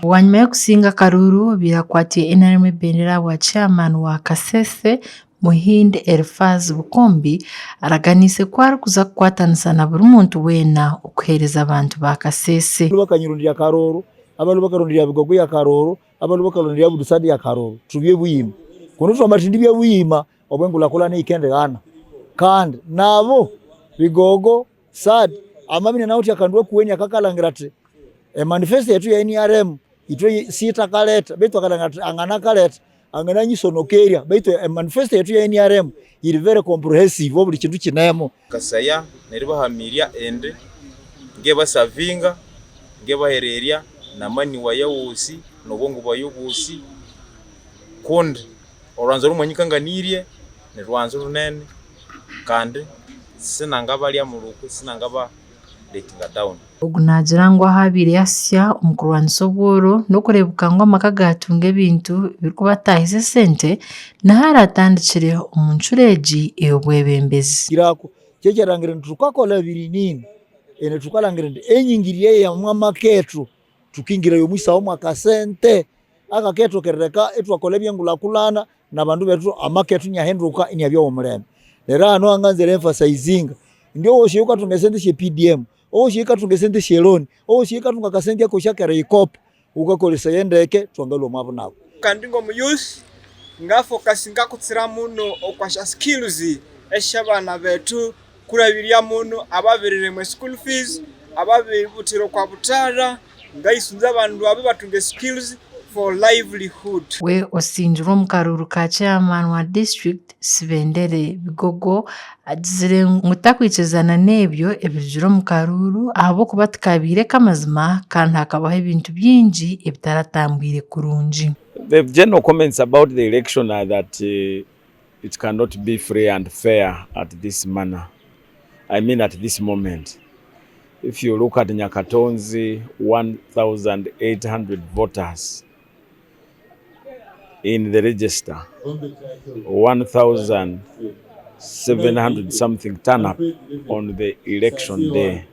Wanyuma yo kusinga Karuru birakwatiye NRM Bendera wa chairman wa Kasese Muhinde Elfaz Bukombi araganise kwari kuza kwatanisa na buri muntu wena ukuhereza abantu ba Kasese bakanyurundira Karuru abantu bakarundira Bigogo ya Karuru abantu bakarundira Budusadi ya Karuru tubiye buyima kuno twamatindi bye buyima obwengula kula ne ikende gana kandi nabo Bigogo sad amamine nauti akandwe kuwenya kakalangirate manifesto yetu ya NRM itwe sita kaleta beto kalangata angana kaleta angana nyisonokeria beto manifesto yetu ya NRM iri very comprehensive obuli kintu kinemo kasaya neriba hamiria ende ngeba savinga ngeba hereria na mani wa yawusi nobongo bwa yubusi konde oranzo rumanyikanganirie ne rwanzo runene kandi sinanga bali amuruko sinanga ba letting down ugunagira ngo habire yasya umukuru wa Nsoboro no kurebuka ngo makagatunga ebintu birikubatahise sente na haratandikire umunchureji eyobwebembezi kirako cyekerangire ntukakola biri nini ene tukalangire enyingiriye ya mwamaketu tukingira yo mwisawo mwakasente akaketo kereka etwakola byengula kulana na bandu betu amaketu nyahenduka inyabyo omuleme lera ano anganze emphasizing ndio woshiyuka tungesendishe PDM oshika tungesendishe loan oshika tungakasendya koshakera ikop ukakolesa yendeke twangalo mwapo nako kandi ngo mu youth nga focus ngakutsira muno okwasha skills eshabana betu kurabirya muno ababerere mu school fees ababibutiro kwa butara ngayisunza abantu abe batunge skills for livelihood. We osinjiro mu Karuru ka chairman wa district Sibendere Bigogo azire mutakwicezana nebyo ebijiro mu Karuru abo kubatukabire kamazima kandi hakabaho ibintu byinji ebitaratambwire kurunji. The general comments about the election are that it cannot be free and fair at this manner. I mean at this moment. If you look at Nyakatonzi, 1,800 voters in the register, 1,700 something turn up on the election day.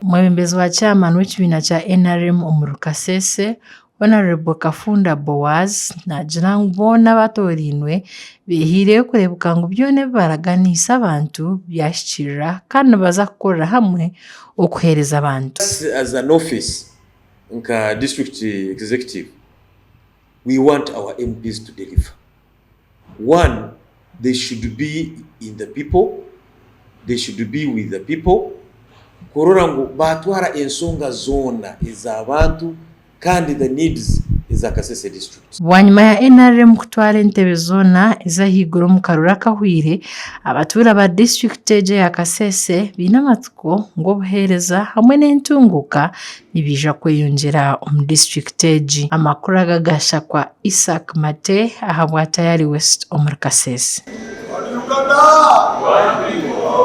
Mwebembezi wa chairman w'ekibina cha NRM Omuru Kasese Honorable Kafunda Boaz na jirangubona batorinwe bihire kurebuka ngo byone baraganisa abantu byashikira kandi baza gukora hamwe okuhereza abantu. As an office nka district executive, we want our MPs to deliver. One, they should be in the people, they should be with the people. Kurora ngo batwara ensonga zona izabantu kandi the needs is a Kasese district. Wanyuma ya NRM kutwara entebe zona izahigura mu Karuru kahwire abatura ba district eje ya Kasese binamatko ngo buhereza hamwe n'entunguka nibija kweyongera mu district eje. Amakuru agagasha kwa Isaac Mate ahabwa tayari West Omuru Kasese.